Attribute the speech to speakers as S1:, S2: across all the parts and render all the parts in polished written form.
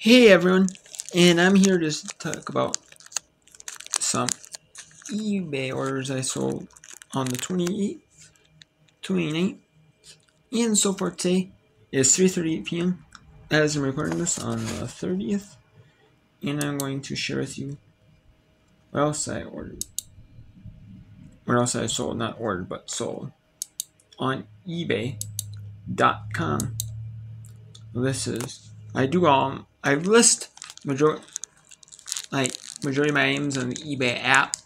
S1: Hey everyone, and I'm here to talk about some eBay orders I sold on the 28th, 29th, and so far today is 3:38 p.m. as I'm recording this on the 30th, and I'm going to share with you what else I ordered. What else I sold, not ordered, but sold on eBay.com. This is, I list majority of my items on the eBay app.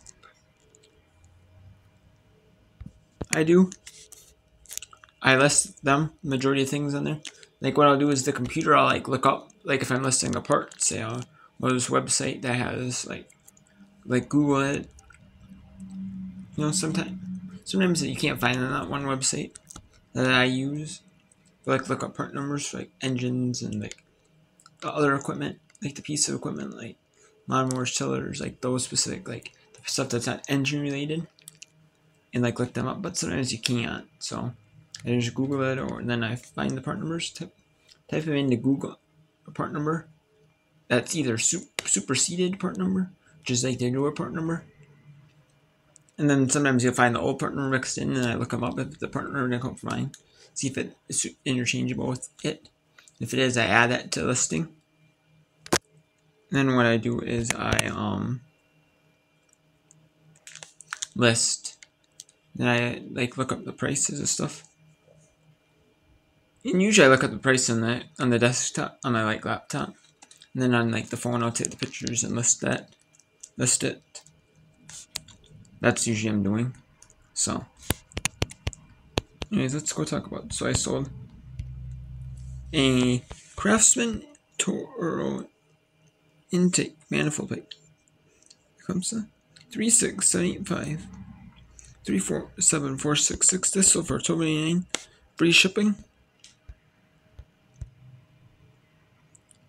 S1: I list them, majority of things on there. Like what I'll do is the computer, I'll look up, if I'm listing a part, say I'll go to this website that has like Google it. Sometimes you can't find it on that one website that I use. Look up part numbers for engines and the other equipment, the piece of equipment like lawnmowers, tillers, those specific the stuff that's not engine related, and look them up. But sometimes you can't, so I just Google it, or then I find the part numbers, type them into Google, a part number that's either superseded part number, which is their newer part number, and then sometimes you'll find the old part number mixed in, and I look them up if the part number didn't come from mine, see if it's interchangeable with it. If it is, I add that to listing. And then what I do is I list. Then I look up the prices of stuff. And usually I look at the price on the desktop, on my laptop, and then on the phone I'll take the pictures and list it. That's usually what I'm doing. So, anyways, let's go talk about it. So I sold a Craftsman Toro intake manifold pipe. Here comes the 36785 347466. This sold for $12.99, free shipping.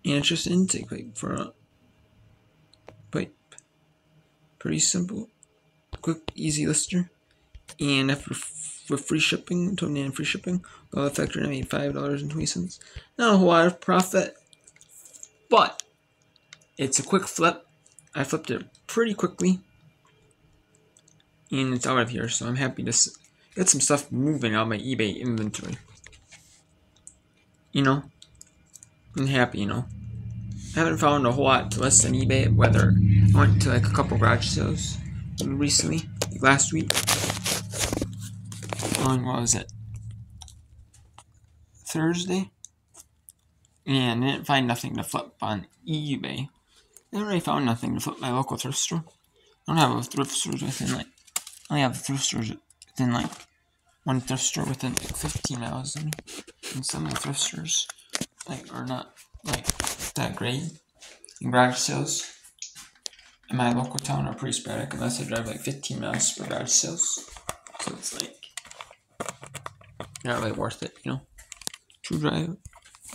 S1: And it's just an intake pipe for a pipe. Pretty simple, quick, easy lister. And with free shipping, $12.99 free shipping, all the factory I made $5.20. Not a whole lot of profit, but it's a quick flip. I flipped it pretty quickly, and it's out of here. So I'm happy to get some stuff moving out of my eBay inventory. I'm happy. I haven't found a whole lot to list on eBay. Whether I went to a couple garage sales recently, last week. On what was it? Thursday, and I didn't find nothing to flip on eBay. I already found nothing to flip my local thrift store. I don't have a thrift stores within I only have thrift stores within one thrift store within 15 miles of me, and some of the thrift stores are not that great. And garage sales in my local town are pretty sporadic unless I drive 15 miles for garage sales. So it's not really worth it, to drive,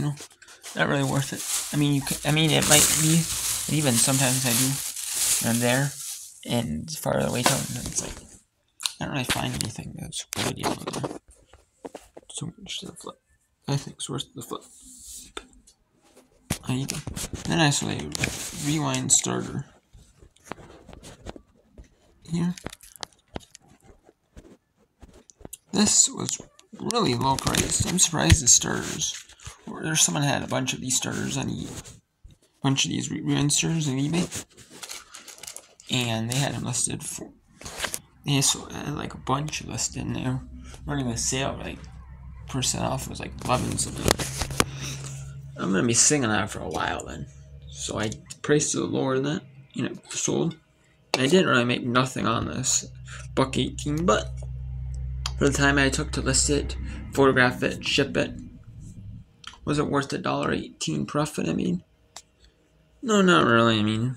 S1: not really worth it. It might be, but even sometimes I do, and I'm there, and it's far away town, and it's I don't really find anything that's a good deal on there. So much to the flip. I think it's worth the flip. Then I saw a rewind starter here. This was really low priced. I'm surprised the starters. There's someone had a bunch of these starters on these rewind starters on eBay, and they had them listed for. They had a bunch listed, and they were running a sale percent off. It was 11 something. I'm gonna be singing on it for a while then, so I priced it lower than that. Sold. And I didn't really make nothing on this, $1.18, but for the time I took to list it, photograph it, ship it, was it worth the $1.18 profit I made? No, not really.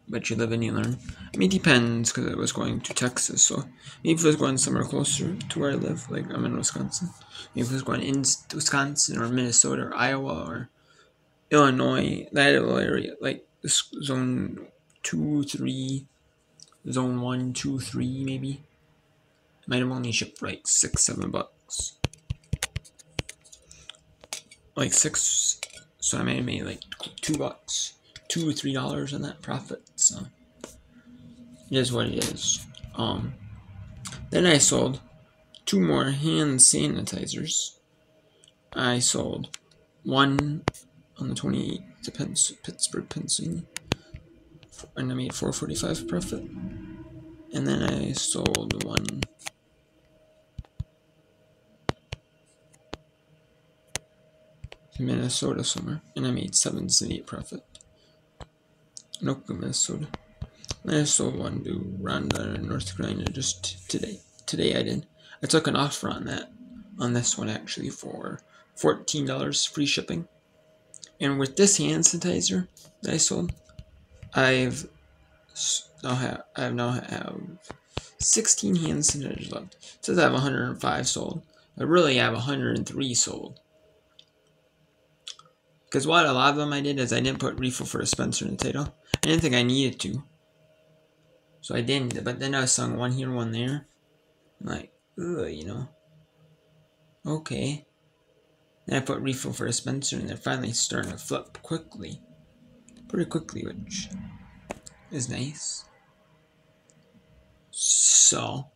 S1: But you live and you learn. It depends, because it was going to Texas, so maybe if it was going somewhere closer to where I live, I'm in Wisconsin. Maybe if it was going in Wisconsin or Minnesota or Iowa or Illinois, that little area, zone 2, 3, zone 1, 2, 3, maybe. I might have only shipped $6, $7. $6, So I made like $2, $2 or $3 on that profit. So it is what it is. Then I sold 2 more hand sanitizers. I sold one on the 28th to Pittsburgh, Pennsylvania, and I made $4.45 profit. And then I sold one to Minnesota somewhere, and I made $7.78 profit. Anoka, Minnesota. And I sold one to Rhonda, North Carolina, just today. Today I did. I took an offer on that, on this one actually, for $14 free shipping. And with this hand sanitizer that I sold, I now have 16 hand sanitizers left. It says I have 105 sold. I really have 103 sold. Because what a lot of them I did is I didn't put refill for dispenser in the title. I didn't think I needed to. So I didn't. But then I was selling one here, one there. I'm like, ugh, you know. Okay. Then I put refill for dispenser and they're finally starting to flip quickly. Pretty quickly, which is nice. So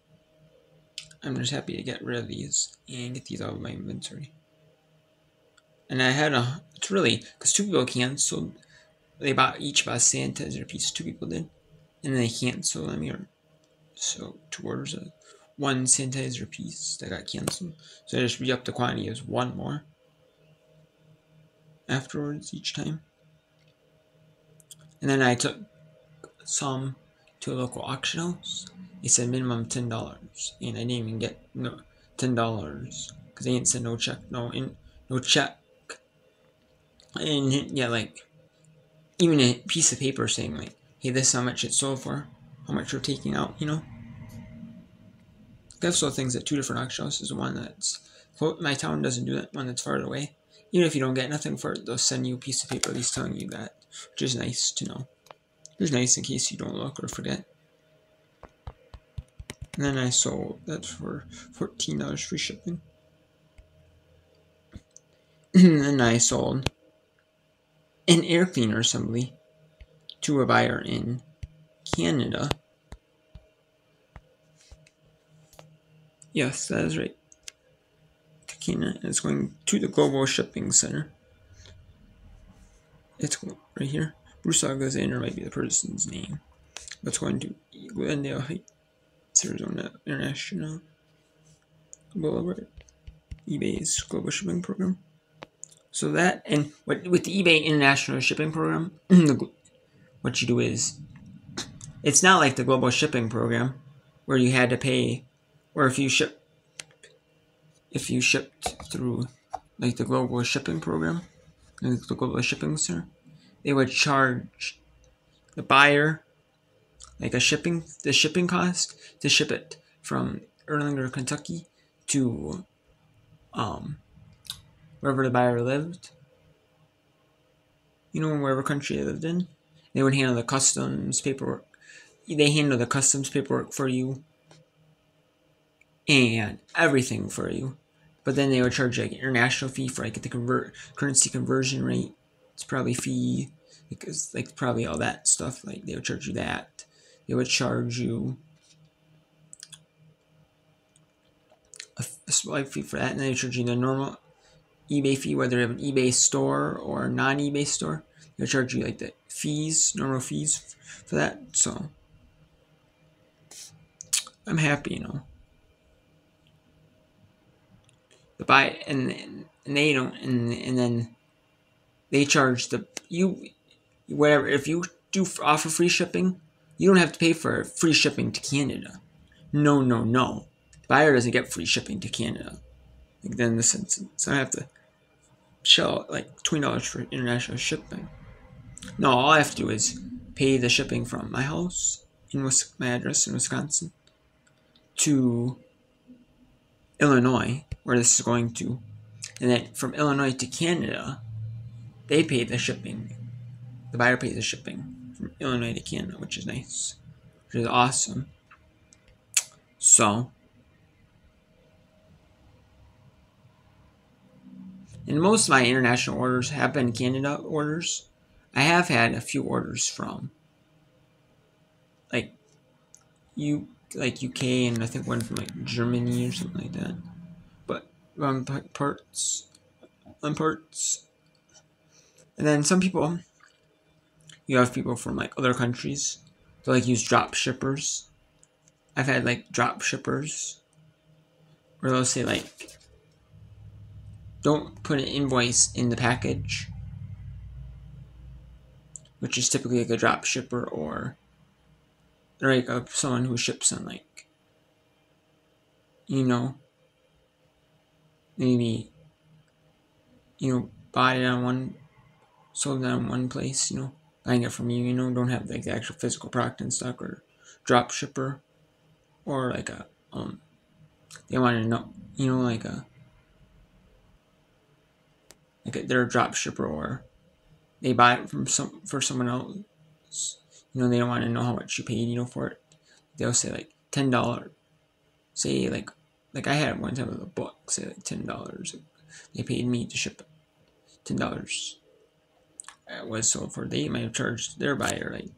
S1: I'm just happy to get rid of these and get these out of my inventory. And I had it's really, because 2 people canceled. They each bought a sanitizer piece, 2 people did. And then they canceled them here. So 2 orders of 1 sanitizer piece that got canceled. So I just re-upped the quantity as 1 more afterwards each time. And then I took some to a local auction house. They said minimum $10, and I didn't even get $10 because they didn't send no check, no check. And yeah, like even a piece of paper saying like, hey, this is how much it sold for, how much we're taking out, you know. I've sold things at 2 different auction houses. One that's my town doesn't do that. One that's farther away. Even if you don't get nothing for it, they'll send you a piece of paper at least telling you that, which is nice to know. It's nice in case you don't look or forget. And then I sold that for $14 free shipping. And then I sold an air cleaner assembly to a buyer in Canada. Yes, that is right. To Canada. It's going to the Global Shipping Center. It's right here. Bruce Alexander might be the person's name. That's going to Glendale Heights, Arizona International Boulevard. eBay's global shipping program. So that, and with the eBay international shipping program, what you do is, it's not like the global shipping program where you had to pay, or if you shipped through like the global shipping program, like the global shipping center, they would charge the buyer like the shipping cost to ship it from Erlanger, Kentucky to wherever the buyer lived, you know, wherever country they lived in. They would handle the customs paperwork. They handle the customs paperwork for you and everything for you. But then they would charge like an international fee for like the currency conversion rate. It's probably fee because like probably all that stuff. Like they would charge you that. They would charge you a slight fee for that, and they would charge you the normal eBay fee, whether you have an eBay store or a non-eBay store. They'll charge you like the fees, normal fees for that. So I'm happy, you know. The buy and they don't, and then they charge whatever. If you do offer free shipping, you don't have to pay for free shipping to Canada. No. The buyer doesn't get free shipping to Canada. Like then in this instance, so I have to shell like $20 for international shipping. No, all I have to do is pay the shipping from my house in my address in Wisconsin to Illinois, where this is going to, and then from Illinois to Canada, they pay the shipping. The buyer pays the shipping from Illinois to Canada, which is nice, which is awesome. So And most of my international orders have been Canada orders. I have had a few orders from like UK, and I think one from like Germany or something like that. But parts, and then some people, you have people from like other countries. They like use drop shippers. I've had like drop shippers where they'll say like, don't put an invoice in the package, which is typically like a drop shipper or like someone who ships on like, maybe, bought it on one, sold it on one place, buying it from you, don't have like the actual physical product in stock, or drop shipper, or like a, they want to know, they're a drop shipper, or they buy it from for someone else, they don't want to know how much you paid, for it. They'll say like $10, say like I had one time with a book, say like $10. They paid me to ship it, $10. It was sold for. They might have charged their buyer like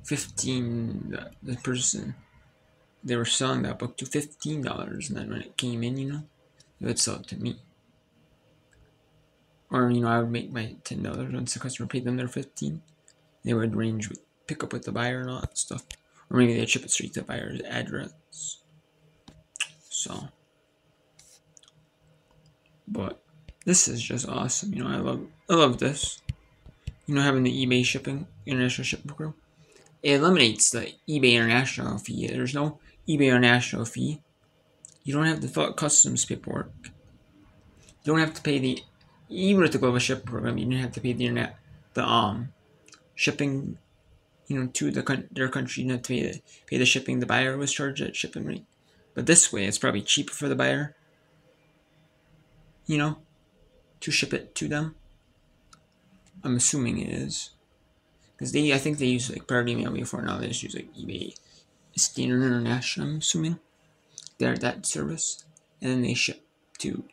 S1: $15. The person they were selling that book to $15, and then when it came in, they would sell it to me. Or I would make my $10 once the customer paid them their $15. They would arrange with pick up with the buyer and all that stuff, or maybe they'd ship it straight to the buyer's address. So, but this is just awesome. I love this. Having the eBay international shipping program. It eliminates the eBay international fee. There's no eBay international fee. You don't have to fill out customs paperwork. You don't have to pay even with the global shipping program, you don't have to pay the shipping, to their country. You don't have to pay the shipping the buyer was charged at shipping rate. But this way, it's probably cheaper for the buyer, to ship it to them. I'm assuming it is. Because I think they use like Priority Mail before. Now they just use like eBay Standard International, I'm assuming. They're that service. And then they ship to.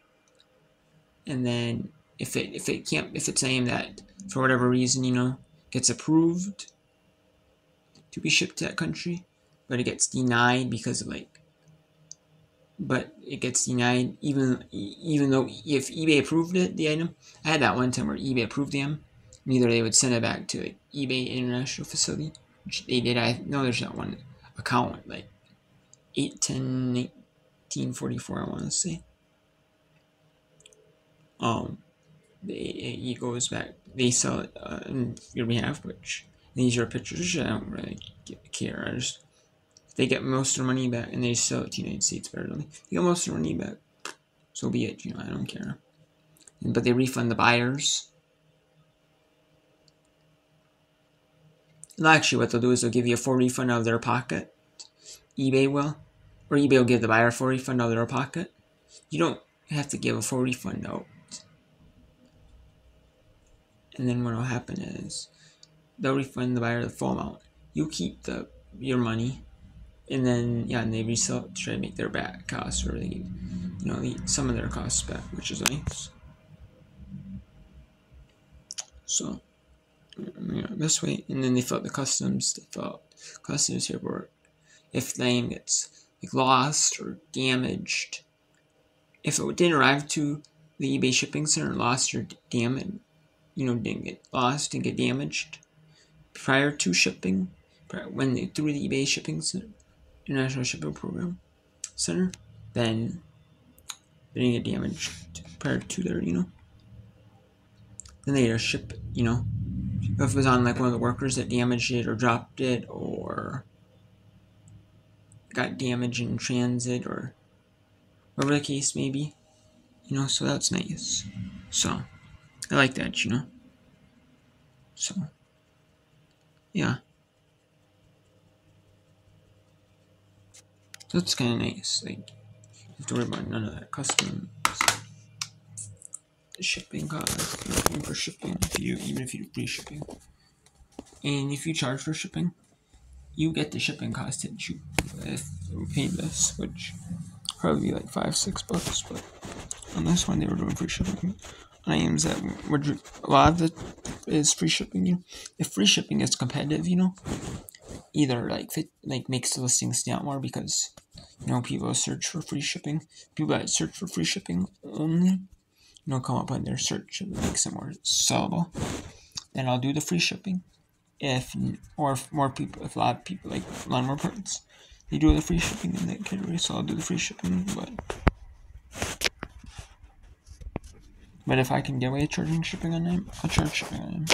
S1: And then if it's saying that for whatever reason, gets approved to be shipped to that country, but it gets denied because of even though if eBay approved the item. I had that one time where eBay approved the item. Either they would send it back to like eBay International Facility, which they did. I know there's that one account like 8/10/1944. I want to say. It goes back. They sell it on your behalf, which these are pictures. Which I don't really care. They get most of their money back, and they sell it to the United States better than me. They get most of their money back. So be it. I don't care. But they refund the buyers. Actually, what they'll do is they'll give you a full refund out of their pocket. eBay will. Or eBay will give the buyer a full refund out of their pocket. You don't have to give a full refund out. And then what will happen is they'll refund the buyer the full amount. You keep your money. And then, and they resell it to try to make their back costs, or they some of their costs back, which is nice. So, this way, and then they fill out the customs. They fill out customs paperwork. If the item gets lost or damaged, if it didn't arrive to the eBay shipping center, lost or damaged, didn't get lost and get damaged prior to shipping, through the eBay shipping center, International Shipping Program Center, then they didn't get damaged prior to their, then they just ship it, If it was on like one of the workers that damaged it or dropped it or got damaged in transit or whatever the case may be, so that's nice. So, I like that, So, yeah. So that's kind of nice. Like, you have to worry about none of that customs, shipping costs, nothing for shipping. Even if you do free shipping, and if you charge for shipping, you get the shipping cost hit you if we paid this, which probably be like $5-6. But on this one, they were doing free shipping. items that would a lot of it is free shipping. If free shipping is competitive, either like makes the listing stand out more because people search for free shipping. People that search for free shipping only, come up on their search and makes it more sellable. Then I'll do the free shipping. If a lot of people like lawnmower parts, they do the free shipping in that category, so I'll do the free shipping. But if I can get away with charging shipping on them, I'll charge shipping on them.